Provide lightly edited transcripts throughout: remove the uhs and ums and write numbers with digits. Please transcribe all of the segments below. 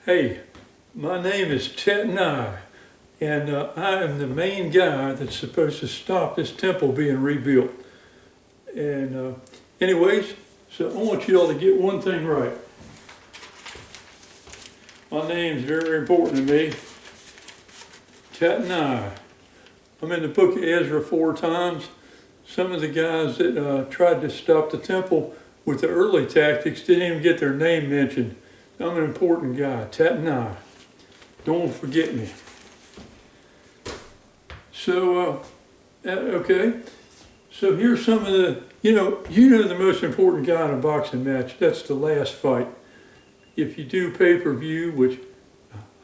Hey, my name is TATNAI, and I am the main guy that's supposed to stop this temple being rebuilt. And anyways, so I want you all to get one thing right. My name's very important to me. TATNAI. I'm in the book of Ezra 4 times. Some of the guys that tried to stop the temple with the early tactics didn't even get their name mentioned. I'm an important guy, TATNAI. Don't forget me. So, okay. So here's some of the, you know the most important guy in a boxing match. That's the last fight. If you do pay-per-view, which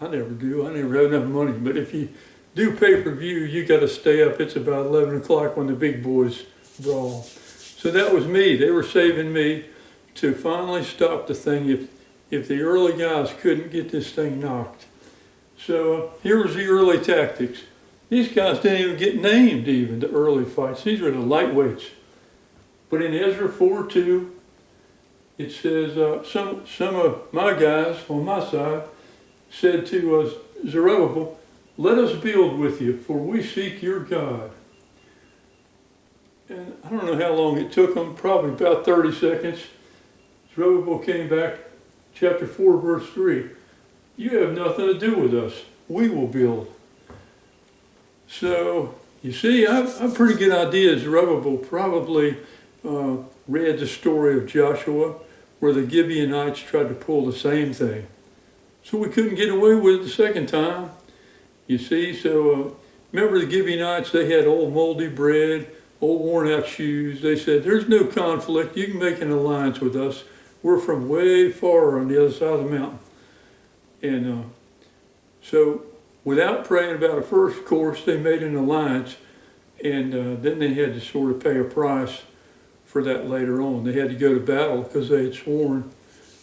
I never do, I never have enough money, but if you do pay-per-view, you got to stay up. It's about 11 o'clock when the big boys brawl. So that was me. They were saving me to finally stop the thing if the early guys couldn't get this thing knocked. So here was the early tactics. These guys didn't even get named even, the early fights. These were the lightweights. But in Ezra 4:2, it says, some of my guys on my side said to Zerubbabel, "Let us build with you, for we seek your God." And I don't know how long it took them, probably about 30 seconds. Zerubbabel came back, chapter 4, verse 3. "You have nothing to do with us. We will build." So, you see, I have a pretty good idea. Zerubbabel probably read the story of Joshua, where the Gibeonites tried to pull the same thing. So we couldn't get away with it the second time. You see, so remember the Gibeonites, they had old moldy bread, old worn out shoes. They said, "There's no conflict. You can make an alliance with us. We're from way far on the other side of the mountain." And so without praying about it first, of course, they made an alliance, and then they had to sort of pay a price for that later on. They had to go to battle because they had sworn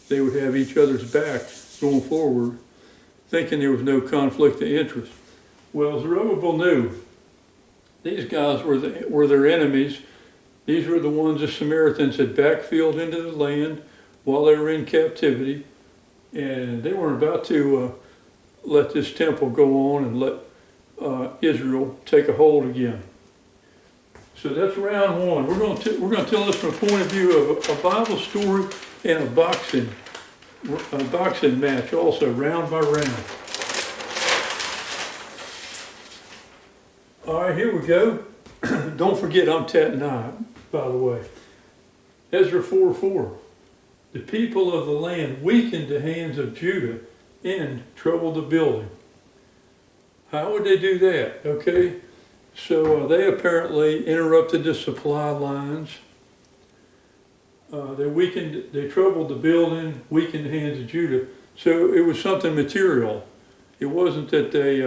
they would have each other's back going forward, thinking there was no conflict of interest. Well, Zerubbabel knew these guys were their enemies. These were the ones the Samaritans had backfilled into the land while they were in captivity, and they weren't about to let this temple go on and let Israel take a hold again. So that's round one. We're going to tell this from a point of view of a Bible story and a boxing match also, round by round. All right, here we go. Don't forget I'm TATNAI, by the way. Ezra 4:4. "The people of the land weakened the hands of Judah and troubled the building." How would they do that? Okay, so they apparently interrupted the supply lines. They troubled the building, weakened the hands of Judah. So it was something material. It wasn't that they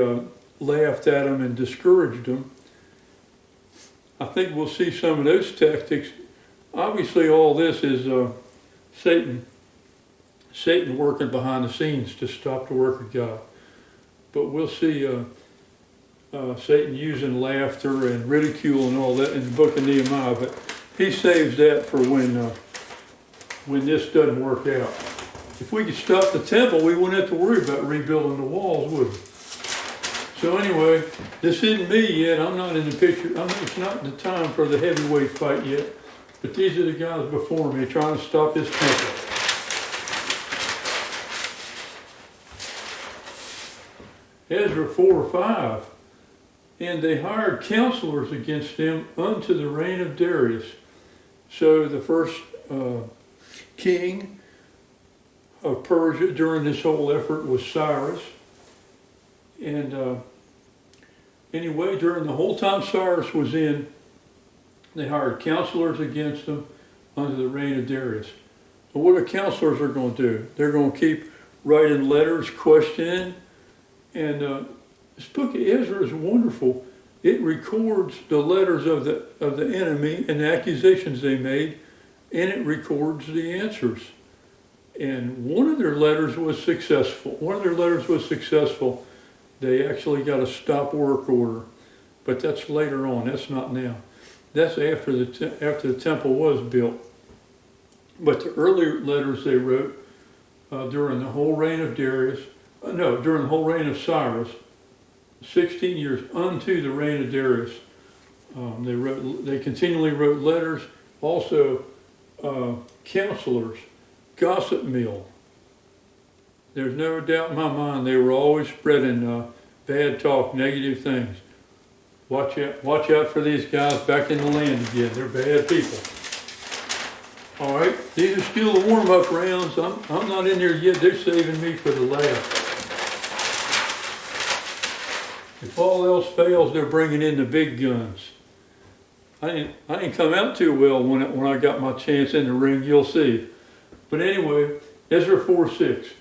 laughed at them and discouraged them. I think we'll see some of those tactics. Obviously all this is Satan working behind the scenes to stop the work of God. But we'll see Satan using laughter and ridicule and all that in the book of Nehemiah, but he saves that for when this doesn't work out. If we could stop the temple, we wouldn't have to worry about rebuilding the walls, would we? So anyway, this isn't me yet. I'm not in the picture. It's not the time for the heavyweight fight yet, but these are the guys before me trying to stop this temple. Ezra 4:5. "And they hired counselors against them unto the reign of Darius." So the first king of Persia during this whole effort was Cyrus. And anyway, during the whole time Cyrus was in, they hired counselors against them under the reign of Darius. So what the counselors are going to do? They're going to keep writing letters, questioning. And this book of Ezra is wonderful. It records the letters of the enemy and the accusations they made, and it records the answers. And one of their letters was successful. They actually got a stop work order, but that's later on. That's not now. That's after the temple was built. But the earlier letters they wrote during the whole reign of Darius no, during the whole reign of Cyrus, 16 years unto the reign of Darius. They continually wrote letters, also counselors, gossip mill. There's no doubt in my mind they were always spreading bad talk, negative things. Watch out for these guys back in the land again. They're bad people. All right, these are still the warm-up rounds. I'm not in there yet. They're saving me for the last. If all else fails, they're bringing in the big guns. I didn't come out too well when I got my chance in the ring. You'll see. But anyway, Ezra 4:6.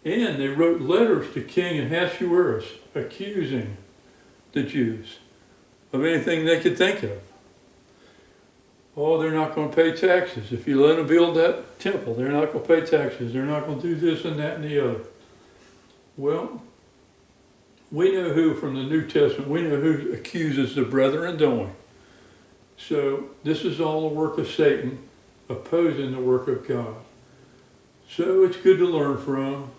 And they wrote letters to King Ahasuerus, accusing the Jews of anything they could think of. Oh, they're not going to pay taxes. If you let them build that temple, they're not going to pay taxes. They're not going to do this and that and the other. Well, we know who from the New Testament, we know who accuses the brethren, don't we? So this is all the work of Satan opposing the work of God. So it's good to learn from.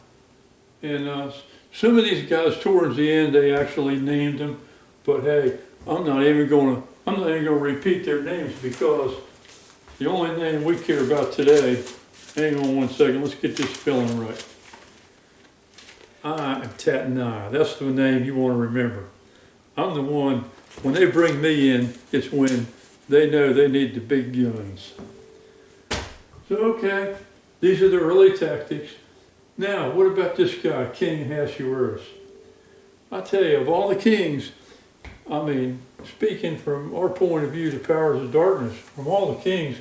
And some of these guys towards the end, they actually named them. But hey, I'm not even going to repeat their names, because the only name we care about today, hang on one second, let's get this spelling right. I am TATNAI. That's the name you want to remember. I'm the one, when they bring me in, it's when they know they need the big guns. So, okay, these are the early tactics. Now, what about this guy, King Ahasuerus? I tell you, of all the kings, I mean, speaking from our point of view, the powers of darkness, from all the kings,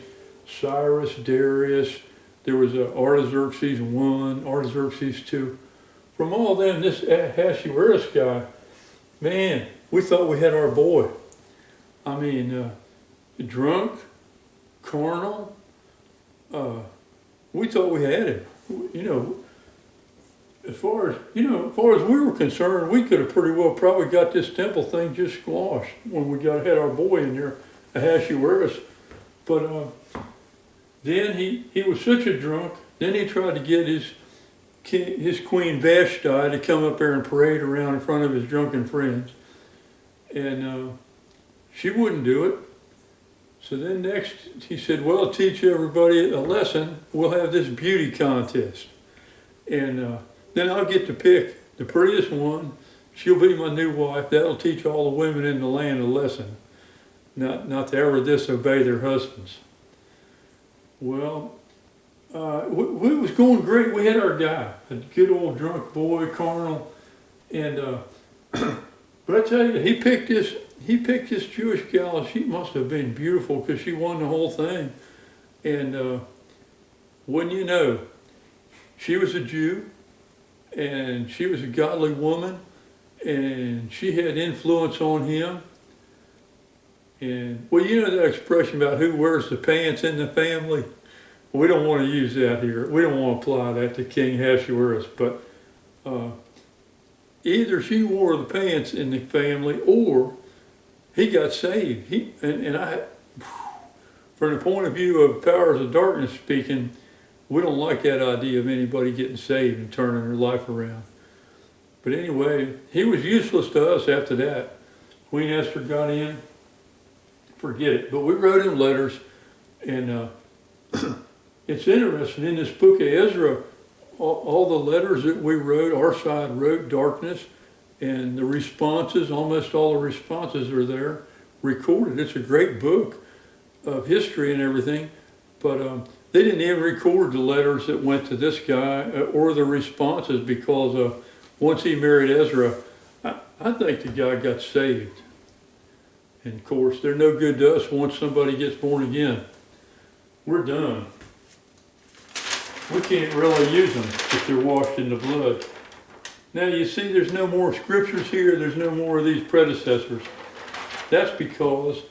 Cyrus, Darius, there was Artaxerxes I, Artaxerxes II. From all them, this Ahasuerus guy, man, we thought we had our boy. I mean, drunk, carnal, we thought we had him. You know, as far as we were concerned, we could have pretty well probably got this temple thing just squashed when we had our boy in there, Ahasuerus. But then he was such a drunk. Then he tried to get his queen Vashti to come up there and parade around in front of his drunken friends, and she wouldn't do it. So then next he said, "Well, I'll teach everybody a lesson. We'll have this beauty contest, and then I'll get to pick the prettiest one. She'll be my new wife. That'll teach all the women in the land a lesson, not to ever disobey their husbands." Well, it was going great. We had our guy, a good old drunk boy, carnal, and but I tell you, he picked this Jewish gal. She must have been beautiful, because she won the whole thing. And wouldn't you know, she was a Jew, and she was a godly woman, and she had influence on him. And well, you know that expression about who wears the pants in the family? We don't want to use that here. We don't want to apply that to King Ahasuerus, but either she wore the pants in the family, or he got saved. From the point of view of powers of darkness speaking, we don't like that idea of anybody getting saved and turning their life around. But anyway, he was useless to us after that. Queen Esther got in, forget it. But we wrote him letters, and it's interesting, in this book of Ezra, all the letters that we wrote, our side wrote, darkness, and the responses, almost all the responses are there, recorded. It's a great book of history and everything, but they didn't even record the letters that went to this guy or the responses, because once he married Ezra, I think the guy got saved. And of course, they're no good to us once somebody gets born again. We're done. We can't really use them if they're washed in the blood. Now you see, there's no more scriptures here. There's no more of these predecessors. That's because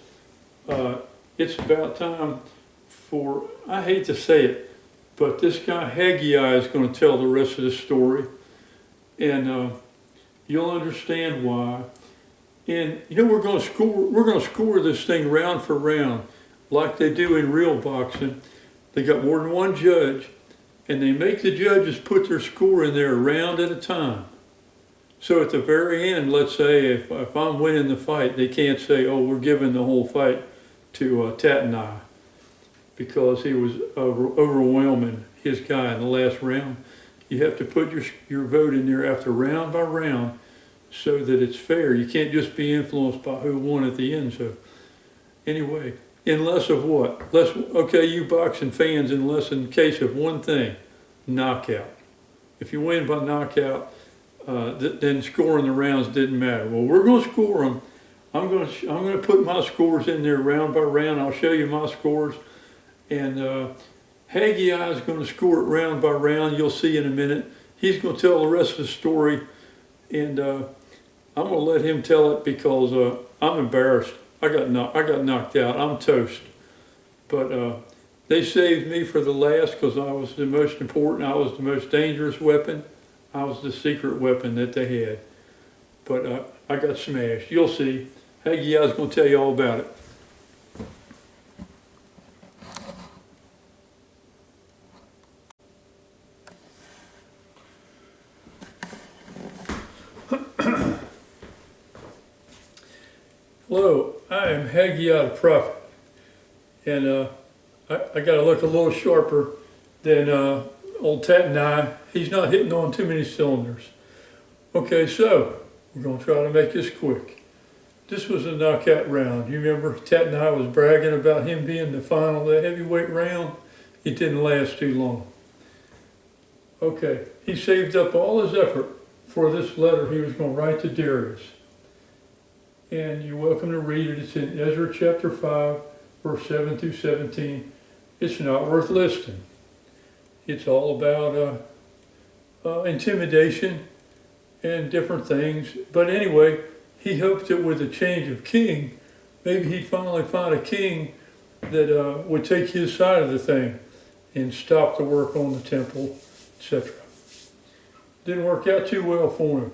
it's about time for, I hate to say it, but this guy Haggai is going to tell the rest of the story, and you'll understand why. And you know, we're going to score this thing round for round, like they do in real boxing. They got more than one judge, and they make the judges put their score in there a round at a time. So at the very end, let's say if I'm winning the fight, they can't say, oh, we're giving the whole fight to TATNAI because he was overwhelming his guy in the last round. You have to put your vote in there after round by round so that it's fair. You can't just be influenced by who won at the end. So anyway, unless of what? Okay, you boxing fans, unless in case of one thing, knockout. If you win by knockout, then scoring the rounds didn't matter. Well, we're going to score them. I'm going to put my scores in there round by round. I'll show you my scores. And HAGGAI is going to score it round by round. You'll see in a minute. He's going to tell the rest of the story. And I'm going to let him tell it because I'm embarrassed. I got knocked out. I'm toast. But they saved me for the last because I was the most important. I was the most dangerous weapon. I was the secret weapon that they had. But I got smashed. You'll see. HAGGAI is going to tell you all about it. Hello, I am HAGGAI the Prophet. And I got to look a little sharper than old TATNAI. He's not hitting on too many cylinders. Okay, so we're going to try to make this quick. This was a knockout round. You remember TATNAI was bragging about him being the final, the heavyweight round? It didn't last too long. Okay, he saved up all his effort for this letter he was going to write to Darius. And you're welcome to read it. It's in Ezra chapter 5, verse 7 through 17. It's not worth listing. It's all about intimidation and different things. But anyway, he hoped that with a change of king, maybe he'd finally find a king that would take his side of the thing and stop the work on the temple, etc. Didn't work out too well for him.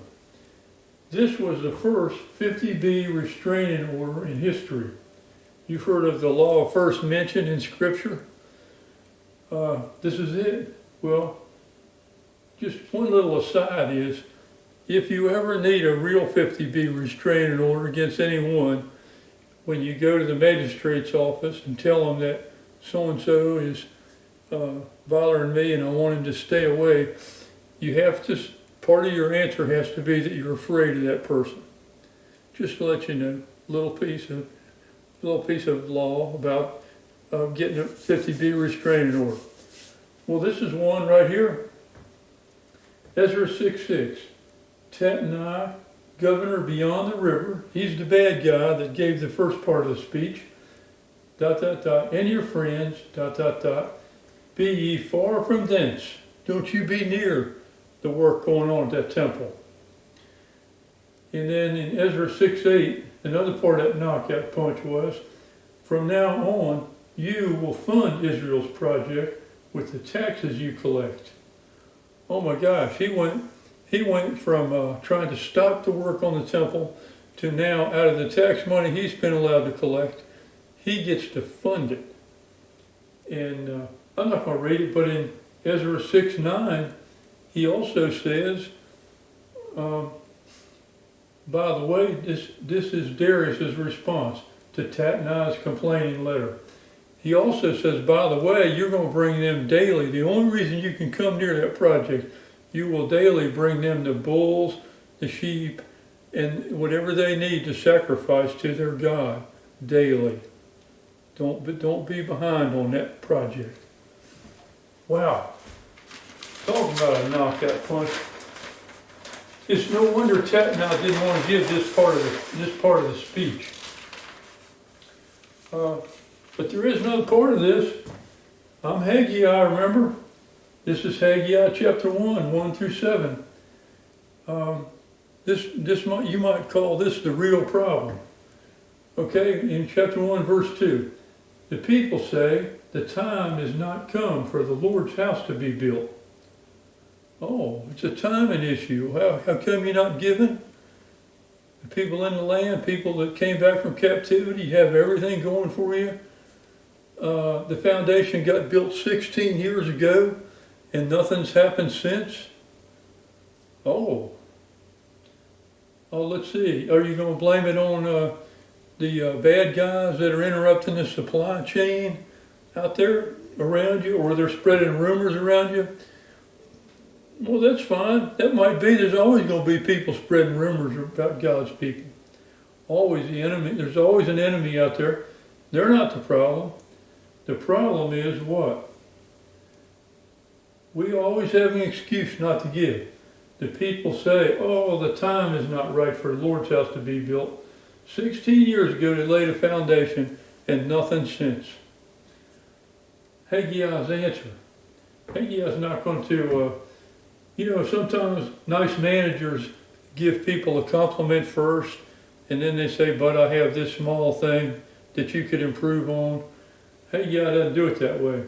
This was the first 50B restraining order in history. You've heard of the law of first mention in Scripture? This is it. Well, just one little aside is, if you ever need a real 50B restraining order against anyone, when you go to the magistrate's office and tell them that so-and-so is bothering me and I want him to stay away, you have to, part of your answer has to be that you're afraid of that person. Just to let you know, little piece of law about getting a 50B restraining order. Well, this is one right here. Ezra 6:6. TATNAI, governor beyond the river, he's the bad guy that gave the first part of the speech, ... and your friends, ... be ye far from thence. Don't you be near the work going on at that temple. And then in Ezra 6:8, another part of that knockout punch was, from now on, you will fund Israel's project with the taxes you collect. Oh my gosh, he went from trying to stop the work on the temple to now, out of the tax money he's been allowed to collect, he gets to fund it. And I'm not going to read it, but in Ezra 6:9, he also says, by the way, this is Darius's response to TATNAI's complaining letter. He also says, by the way, you're going to bring them daily. The only reason you can come near that project, you will daily bring them the bulls, the sheep, and whatever they need to sacrifice to their God daily. Don't be behind on that project. Wow. Talking about a knockout punch. It's no wonder TATNAI didn't want to give this part of the speech. But there is another part of this. I'm HAGGAI, remember? This is HAGGAI chapter 1 through 7. You might call this the real problem. Okay, in chapter 1, verse 2. The people say, the time is not come for the Lord's house to be built. Oh, it's a timing issue. How come you're not giving? The people in the land, people that came back from captivity, you have everything going for you. The foundation got built 16 years ago, and nothing's happened since? Oh, let's see. Are you going to blame it on the bad guys that are interrupting the supply chain out there around you, or they're spreading rumors around you? Well, that's fine. That might be. There's always going to be people spreading rumors about God's people. Always the enemy. There's always an enemy out there. They're not the problem. The problem is what? We always have an excuse not to give. The people say, oh, the time is not right for the Lord's house to be built. 16 years ago they laid a foundation and nothing since. Haggai's answer. Haggai's not going to, sometimes nice managers give people a compliment first, and then they say, but I have this small thing that you could improve on. Haggai doesn't do it that way.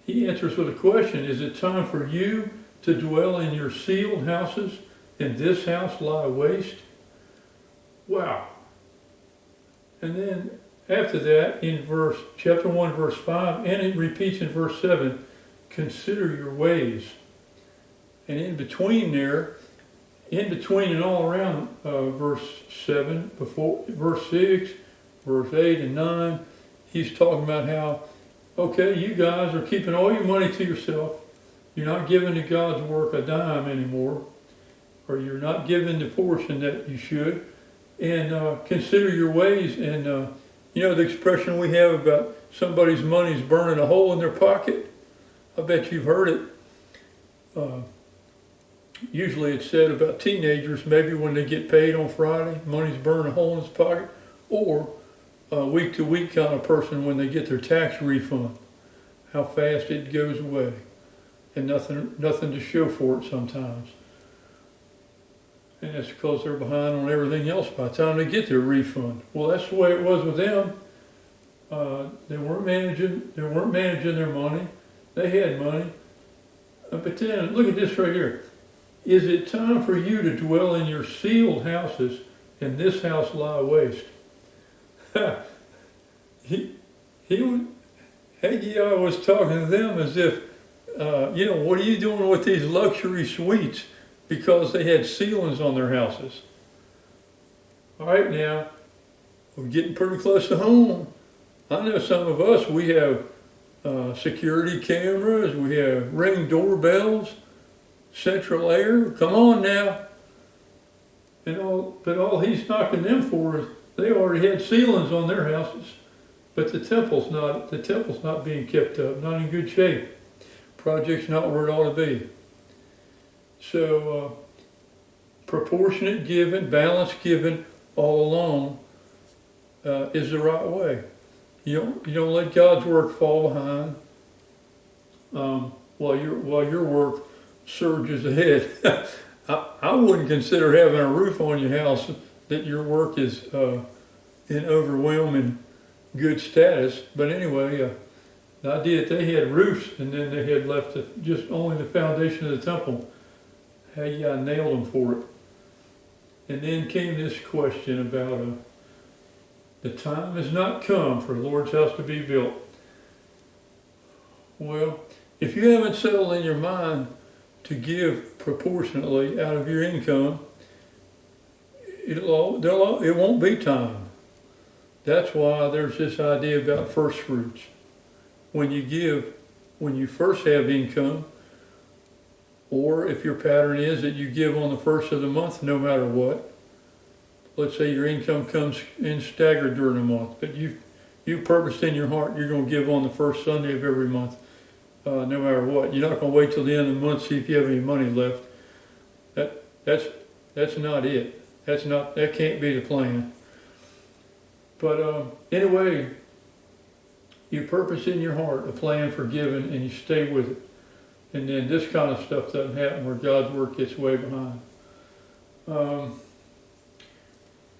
He answers with a question. Is it time for you to dwell in your sealed houses, and this house lie waste? Wow. And then after that, in chapter 1, verse 5, and it repeats in verse 7, consider your ways. And in between and all around verse 7, before verse 6, verse 8 and 9, he's talking about how, okay, you guys are keeping all your money to yourself. You're not giving to God's work a dime anymore, or you're not giving the portion that you should. And consider your ways. And the expression we have about somebody's money's burning a hole in their pocket. I bet you've heard it. Usually it's said about teenagers, maybe when they get paid on Friday, money's burning a hole in his pocket, or a week-to-week kind of person when they get their tax refund, how fast it goes away, and nothing to show for it sometimes. And that's because they're behind on everything else by the time they get their refund. Well, that's the way it was with them. They weren't managing their money. They had money. But then, look at this right here. Is it time for you to dwell in your sealed houses, and this house lie waste? Haggai was talking to them as if, what are you doing with these luxury suites? Because they had ceilings on their houses. All right, now, we're getting pretty close to home. I know some of us, we have security cameras, we have Ring doorbells, central air. Come on now. But all he's knocking them for is they already had ceilings on their houses, but the temple's not being kept up, not in good shape. Project's not where it ought to be. So proportionate giving, balanced giving all along is the right way. You don't let God's work fall behind while your work surges ahead. I wouldn't consider having a roof on your house that your work is in overwhelming good status. But anyway, the idea that they had roofs and then they had left just only the foundation of the temple, Haggai nailed them for it. And then came this question about the time has not come for the Lord's house to be built. Well, if you haven't settled in your mind to give proportionately out of your income, it won't be time. That's why there's this idea about first fruits. When you first have income, or if your pattern is that you give on the first of the month no matter what, let's say your income comes in staggered during the month, but you purposed in your heart you're going to give on the first Sunday of every month, no matter what. You're not going to wait till the end of the month to see if you have any money left. That's not it. That can't be the plan. But anyway, you purpose in your heart a plan for giving and you stay with it. And then this kind of stuff doesn't happen where God's work gets way behind. 1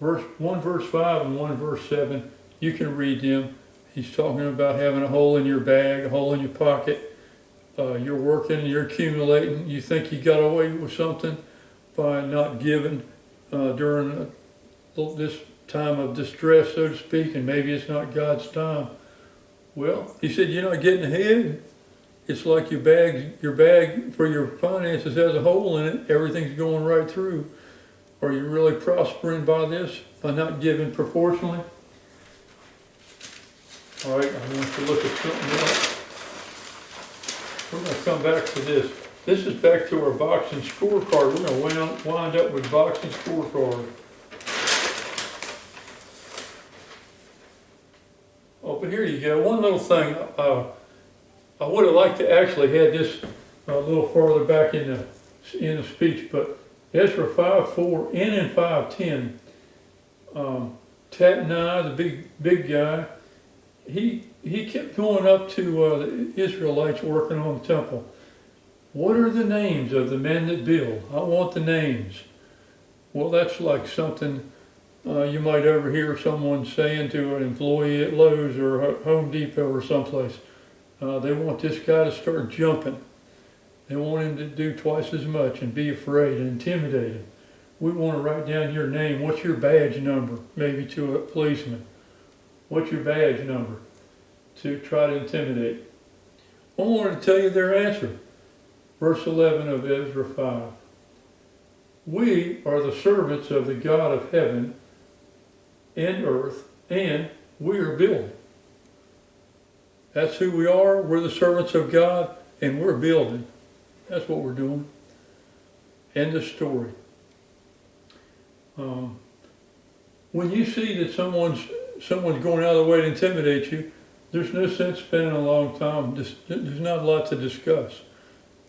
verse 5 and 1 verse 7, you can read them. He's talking about having a hole in your bag, a hole in your pocket. You're working, you're accumulating. You think you got away with something by not giving during this time of distress, so to speak, and maybe it's not God's time. Well, he said, you're not getting ahead. It's like your bag for your finances has a hole in it. Everything's going right through. Are you really prospering by this, by not giving proportionally? All right, I want to look at something else. We're going to come back to this. This is back to our box and scorecard. We're going to wind up with box and scorecard. Oh, but here you go. One little thing. I would have liked to actually had this a little farther back in the speech, but Ezra 5:4 and in 5:10, TATNAI, the big guy, he kept going up to the Israelites working on the temple. What are the names of the men that build? I want the names. Well, that's like something you might overhear someone saying to an employee at Lowe's or Home Depot or someplace. They want this guy to start jumping. They want him to do twice as much and be afraid and intimidated. We want to write down your name. What's your badge number? Maybe to a policeman. What's your badge number? To try to intimidate. I wanted to tell you their answer. Verse 11 of Ezra 5. We are the servants of the God of heaven and earth, and we are building. That's who we are. We're the servants of God, and we're building. That's what we're doing. End of story. When you see that someone's going out of the way to intimidate you, there's no sense spending a long time. There's not a lot to discuss.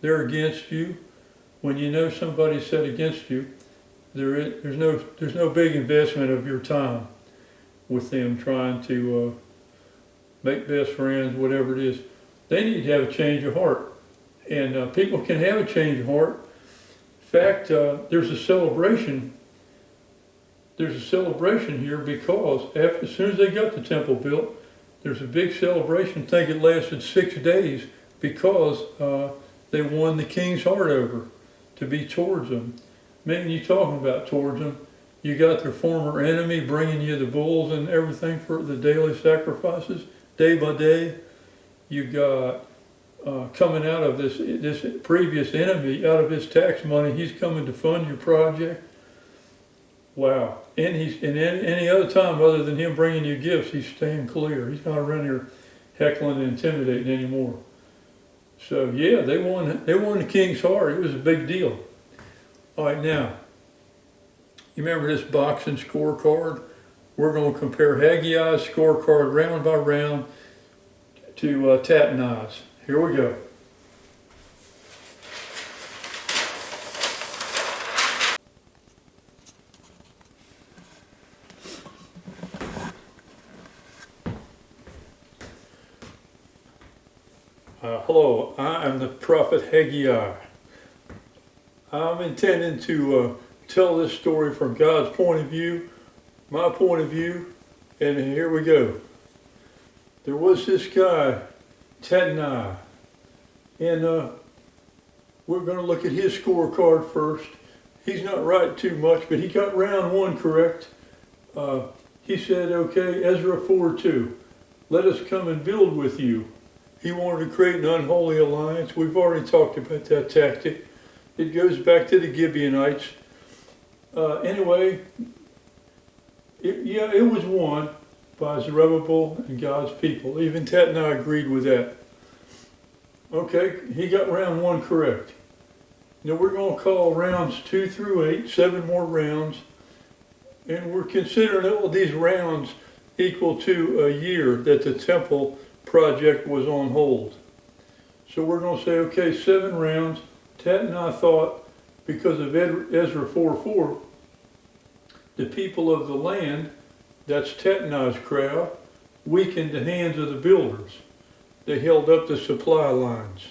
They're against you. When you know somebody's set against you, there's no big investment of your time with them trying to make best friends, whatever it is. They need to have a change of heart. And people can have a change of heart. In fact, there's a celebration. There's a celebration here because as soon as they got the temple built, there's a big celebration. I think it lasted 6 days because they won the king's heart over to be towards them. Man, you talking about towards them. You got their former enemy bringing you the bulls and everything for the daily sacrifices, day by day. You got coming out of this previous enemy, out of his tax money, he's coming to fund your project. Wow. And any other time other than him bringing you gifts, he's staying clear. He's not around here heckling and intimidating anymore. So yeah, they won the king's heart. It was a big deal. All right, now, you remember this box and scorecard? We're going to compare Haggai's scorecard round by round to TATNAI's. Here we go. Hello, I am the prophet Haggai. I'm intending to tell this story from God's point of view, my point of view, and here we go. There was this guy, TATNAI, and we're going to look at his scorecard first. He's not right too much, but he got round one correct. He said, okay, Ezra 4:2, let us come and build with you. He wanted to create an unholy alliance. We've already talked about that tactic. It goes back to the Gibeonites. Anyway, it was won by Zerubbabel and God's people. Even TATNAI agreed with that. Okay, he got round one correct. Now we're going to call rounds 2 through 8, 7 more rounds. And we're considering all these rounds equal to a year that the temple project was on hold. So we're going to say, okay, 7 rounds. TATNAI thought, because of Ezra 4:4, the people of the land, that's TATNAI's crowd, weakened the hands of the builders. They held up the supply lines.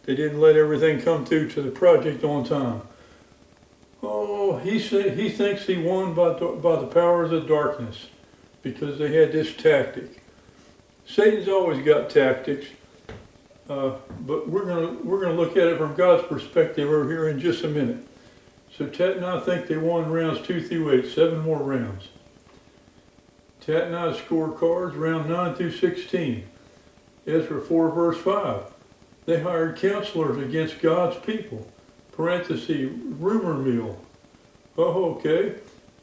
They didn't let everything come through to the project on time. Oh, he thinks he won by the power of the darkness because they had this tactic. Satan's always got tactics, but we're gonna look at it from God's perspective over here in just a minute. So TATNAI think they won rounds 2 through 8, 7 more rounds. TATNAI's scorecards, round 9 through 16. Ezra 4 verse 5. They hired counselors against God's people. Parenthesis, rumor mill. Oh, okay.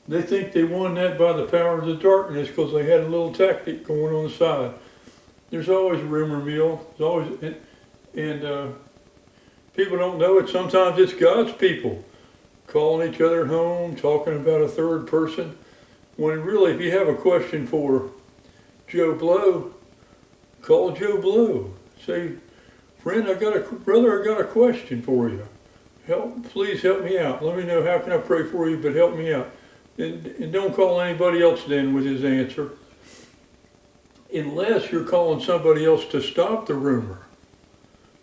They think they won that by the power of the darkness because they had a little tactic going on the side. There's always a rumor mill. There's always, and people don't know it. Sometimes it's God's people calling each other home, talking about a third person. When really, if you have a question for Joe Blow, call Joe Blow. Say, friend, brother, I got a question for you. Please help me out. Let me know how can I pray for you, but help me out. And don't call anybody else then with his answer, unless you're calling somebody else to stop the rumor.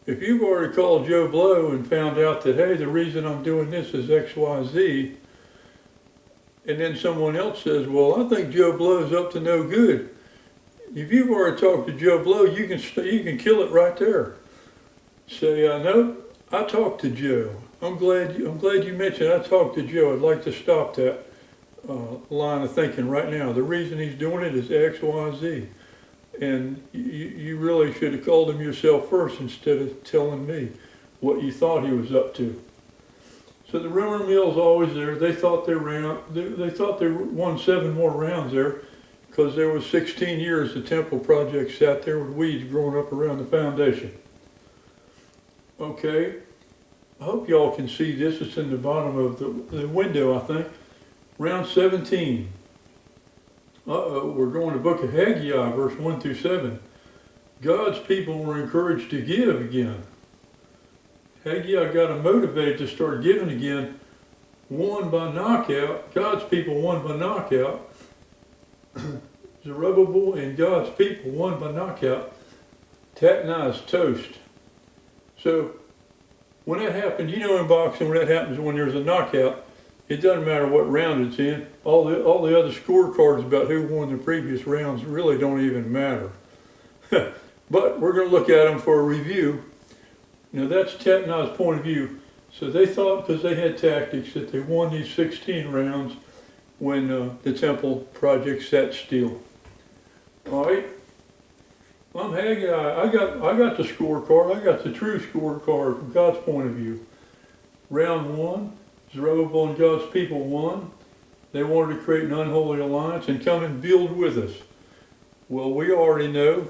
If you've already called Joe Blow and found out that, hey, the reason I'm doing this is X, Y, Z, and then someone else says, well, I think Joe Blow's up to no good. If you've already talked to Joe Blow, you can kill it right there. Say, no, I talked to Joe. I'm glad you mentioned I talked to Joe. I'd like to stop that line of thinking right now. The reason he's doing it is X, Y, Z. And you really should have called him yourself first instead of telling me what you thought he was up to. So the rumor mill's always there. They thought they thought they won 7 more rounds there because there was 16 years the temple project sat there with weeds growing up around the foundation. Okay, I hope y'all can see this. It's in the bottom of the window, I think. Round 17. We're going to the book of Haggai, verse 1 through 7. God's people were encouraged to give again. Haggai got them motivated to start giving again. Won by knockout. God's people won by knockout. Zerubbabel and God's people won by knockout. TATNAI is toast. So when that happened, you know in boxing when that happens when there's a knockout, it doesn't matter what round it's in. All the other scorecards about who won the previous rounds really don't even matter. But we're going to look at them for a review. Now that's TATNAI's point of view. So they thought because they had tactics that they won these 16 rounds when the temple project sat still. All right. I'm Haggai. I got the scorecard. I got the true scorecard from God's point of view. Round 1. Zerubbabel and God's people won. They wanted to create an unholy alliance and come and build with us. Well, we already know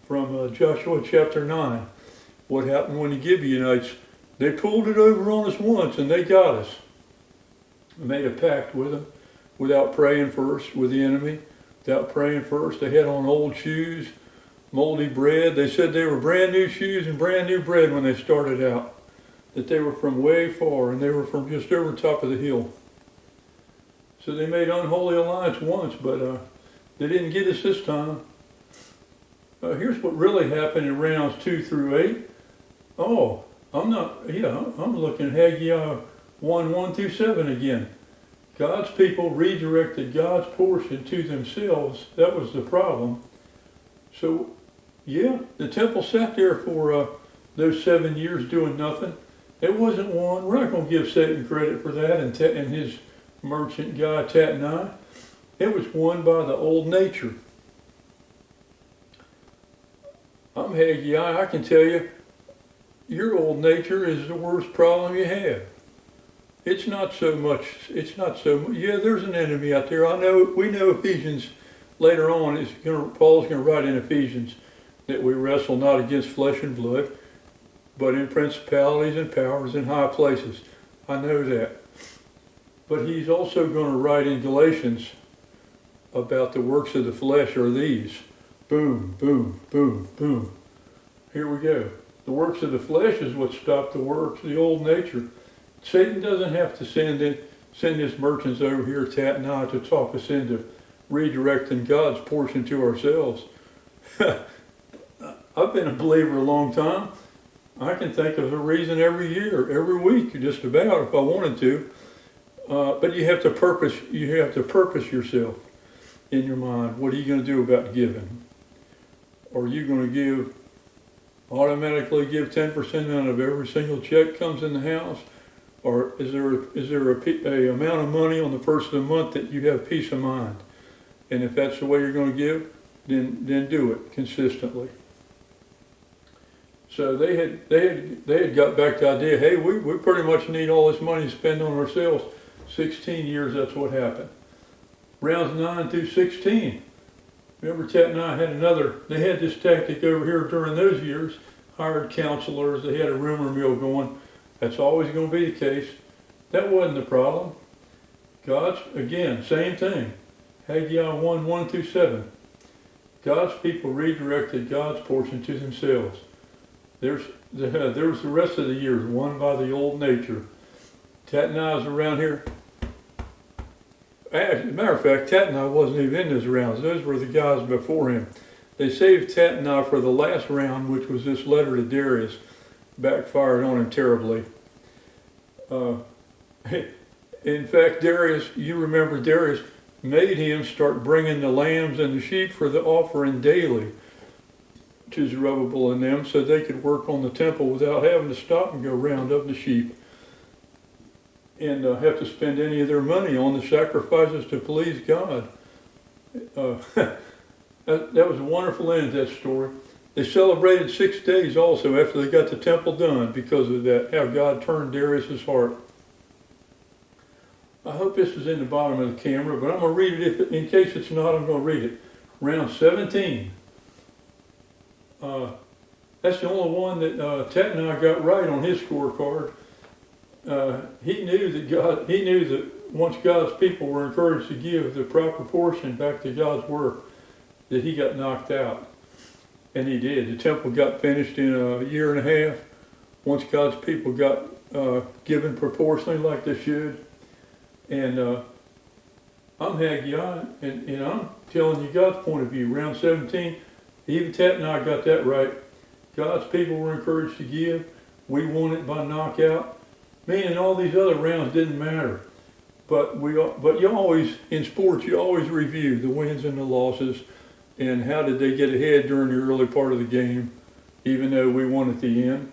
from Joshua chapter 9 what happened when the Gibeonites, they pulled it over on us once and they got us. They made a pact with them without praying first with the enemy, without praying first. They had on old shoes, moldy bread. They said they were brand new shoes and brand new bread when they started out. That they were from way far, and they were from just over top of the hill. So they made unholy alliance once, but they didn't get us this time. Here's what really happened in rounds 2 through 8. Oh, I'm looking at Haggai 1 through 7 again. God's people redirected God's portion to themselves. That was the problem. So, yeah, the temple sat there for those 7 years doing nothing. It wasn't won. We're not going to give Satan credit for that and his merchant guy, TATNAI. It was won by the old nature. I'm Haggai. I can tell you, your old nature is the worst problem you have. It's not so much, yeah, there's an enemy out there. We know Ephesians later on, Paul's going to write in Ephesians that we wrestle not against flesh and blood, but in principalities and powers in high places. I know that. But he's also going to write in Galatians about the works of the flesh are these. Boom, boom, boom, boom. Here we go. The works of the flesh is what stopped the works of the old nature. Satan doesn't have to send his merchants over here, TATNAI, to talk us into redirecting God's portion to ourselves. I've been a believer a long time. I can think of a reason every year, every week, just about, if I wanted to. But you have to purpose yourself in your mind. What are you going to do about giving? Are you going to automatically give 10% out of every single check comes in the house? Or is there a amount of money on the first of the month that you have peace of mind? And if that's the way you're going to give, then do it consistently. So they had got back to the idea, hey, we pretty much need all this money to spend on ourselves. 16 years, that's what happened. Rounds 9 through 16. Remember, TATNAI they had this tactic over here during those years, hired counselors, they had a rumor mill going. That's always going to be the case. That wasn't the problem. Again, same thing. HAGGAI 1, 1 through 7. God's people redirected God's portion to themselves. There's the rest of the years won by the old nature. TATNAI's around here. As a matter of fact, TATNAI wasn't even in those rounds. Those were the guys before him. They saved TATNAI for the last round, which was this letter to Darius. Backfired on him terribly. In fact, Darius, you remember Darius, made him start bringing the lambs and the sheep for the offering daily to Zerubbabel and them so they could work on the temple without having to stop and go round up the sheep and have to spend any of their money on the sacrifices to please God. That was a wonderful end to that story. They celebrated 6 days also after they got the temple done because of that, how God turned Darius' heart. I hope this is in the bottom of the camera, but I'm going to read it. In case it's not, I'm going to read it. Round 17. That's the only one that TATNAI got right on his scorecard. He knew that once God's people were encouraged to give the proper portion back to God's work, that he got knocked out. And he did. The temple got finished in a year and a half. Once God's people got given proportionally like they should. And I'm HAGGAI, and I'm telling you God's point of view. Round 17, even TATNAI got that right. God's people were encouraged to give. We won it by knockout. Meaning all these other rounds didn't matter. But you always, in sports, you always review the wins and the losses and how did they get ahead during the early part of the game, even though we won at the end.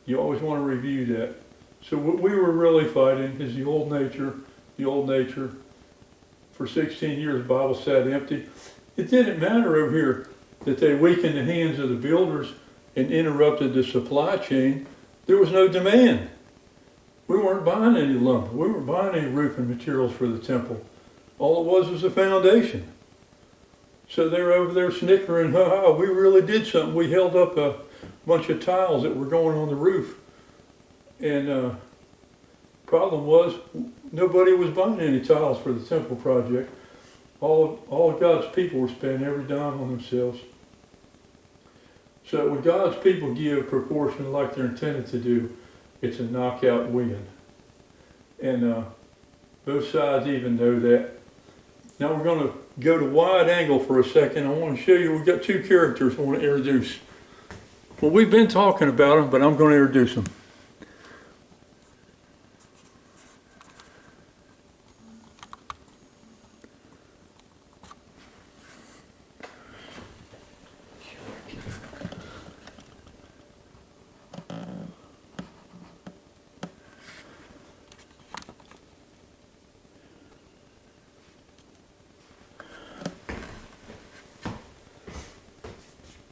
You always want to review that. So what we were really fighting is the old nature. The old nature. For 16 years, the Bible sat empty. It didn't matter over here that they weakened the hands of the builders and interrupted the supply chain. There was no demand. We weren't buying any lumber. We weren't buying any roofing materials for the temple. All it was a foundation. So they're over there snickering, we really did something. We held up a bunch of tiles that were going on the roof. And problem was, nobody was buying any tiles for the temple project. All of God's people were spending every dime on themselves. So when God's people give proportion like they're intended to do, it's a knockout win. And both sides even know that. Now we're going to go to wide angle for a second. I want to show you, we've got 2 characters I want to introduce. Well, we've been talking about them, but I'm going to introduce them.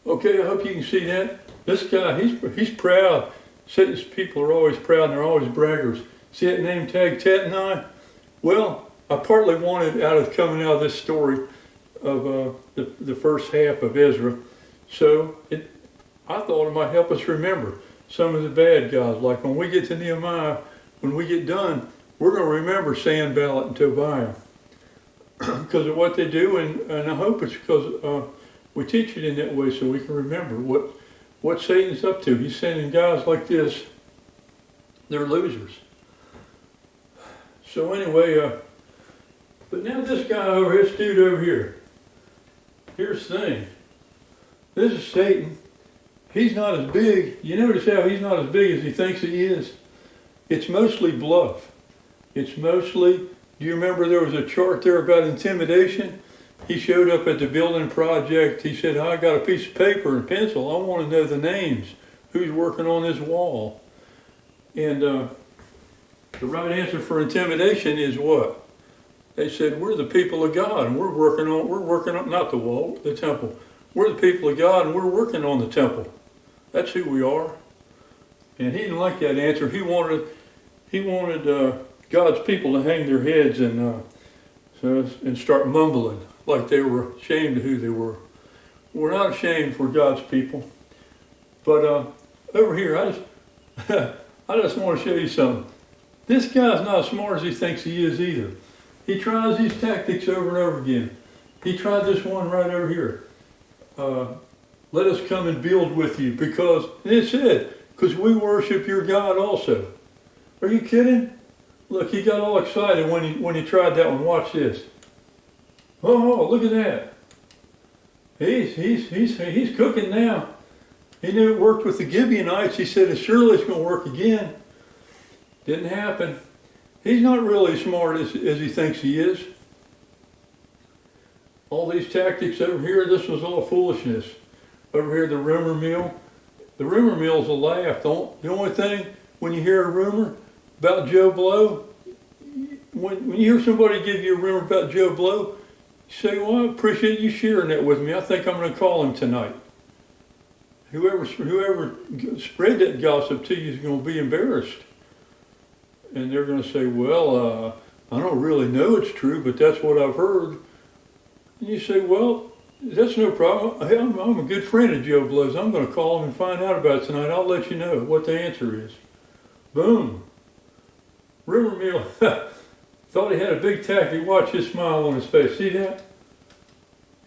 Okay, I hope you can see that. This guy, he's proud. Satan's people are always proud and they're always braggers. See that name tag, TATNAI? Well, I partly wanted coming out of this story of the first half of Ezra. So I thought it might help us remember some of the bad guys. Like when we get to Nehemiah, when we get done, we're going to remember Sanballat and Tobiah because of what they do, and I hope it's because we teach it in that way so we can remember what Satan's up to. He's sending guys like this. They're losers. So anyway, but now this guy over here, this dude over here, here's the thing. This is Satan. He's not as big. You notice how he's not as big as he thinks he is. It's mostly bluff. It's mostly, do you remember there was a chart there about intimidation? He showed up at the building project. He said, I got a piece of paper and pencil. I want to know the names. Who's working on this wall? And the right answer for intimidation is what? They said, we're the people of God and we're working on, not the wall, the temple. We're the people of God and we're working on the temple. That's who we are. And he didn't like that answer. He wanted God's people to hang their heads and start mumbling like they were ashamed of who they were. We're not ashamed for God's people. But over here, I just want to show you something. This guy's not as smart as he thinks he is either. He tries these tactics over and over again. He tried this one right over here. Let us come and build with you because, and it said, because we worship your God also. Are you kidding? Look, he got all excited when he tried that one. Watch this. Oh, look at that. He's cooking now. He knew it worked with the Gibeonites. He said, surely it's going to work again. Didn't happen. He's not really as smart as he thinks he is. All these tactics over here, this was all foolishness. Over here, the rumor mill. The rumor mill's a laugh. The only thing, when you hear a rumor about Joe Blow, when you hear somebody give you a rumor about Joe Blow, you say, well, I appreciate you sharing that with me. I think I'm going to call him tonight. Whoever spread that gossip to you is going to be embarrassed. And they're going to say, well, I don't really know it's true, but that's what I've heard. And you say, well, that's no problem. Hey, I'm a good friend of Joe Blow's. I'm going to call him and find out about it tonight. I'll let you know what the answer is. Boom. Rumor mill thought he had a big tactic. Watch his smile on his face. See that?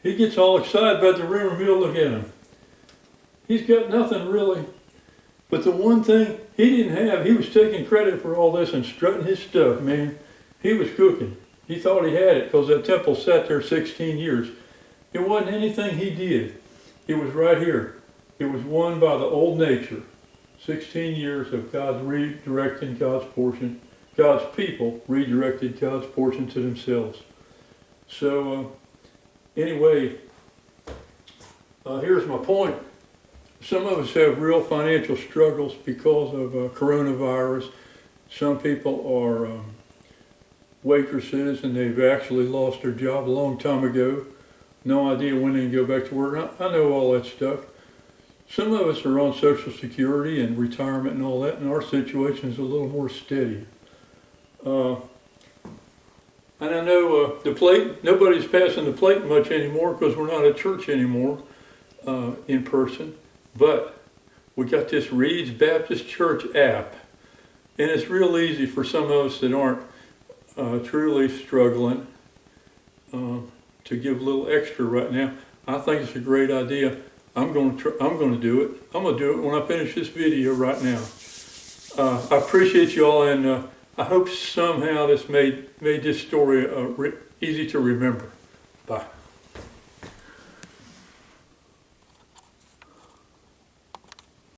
He gets all excited about the rumor mill. Look at him. He's got nothing really. But the one thing he didn't have, he was taking credit for all this and strutting his stuff, man. He was cooking. He thought he had it because that temple sat there 16 years. It wasn't anything he did. It was right here. It was won by the old nature. 16 years of God redirecting God's portion. God's people redirected God's portion to themselves. So, anyway, here's my point. Some of us have real financial struggles because of coronavirus. Some people are waitresses and they've actually lost their job a long time ago. No idea when they can go back to work. I know all that stuff. Some of us are on Social Security and retirement and all that, and our situation is a little more steady. And I know the plate, nobody's passing the plate much anymore because we're not at church anymore in person. But we got this Reed's Baptist Church app, and it's real easy for some of us that aren't truly struggling to give a little extra right now. I think it's a great idea. I'm going to do it. I'm going to do it when I finish this video right now. I appreciate you all, and I hope somehow this made this story easy to remember. Bye.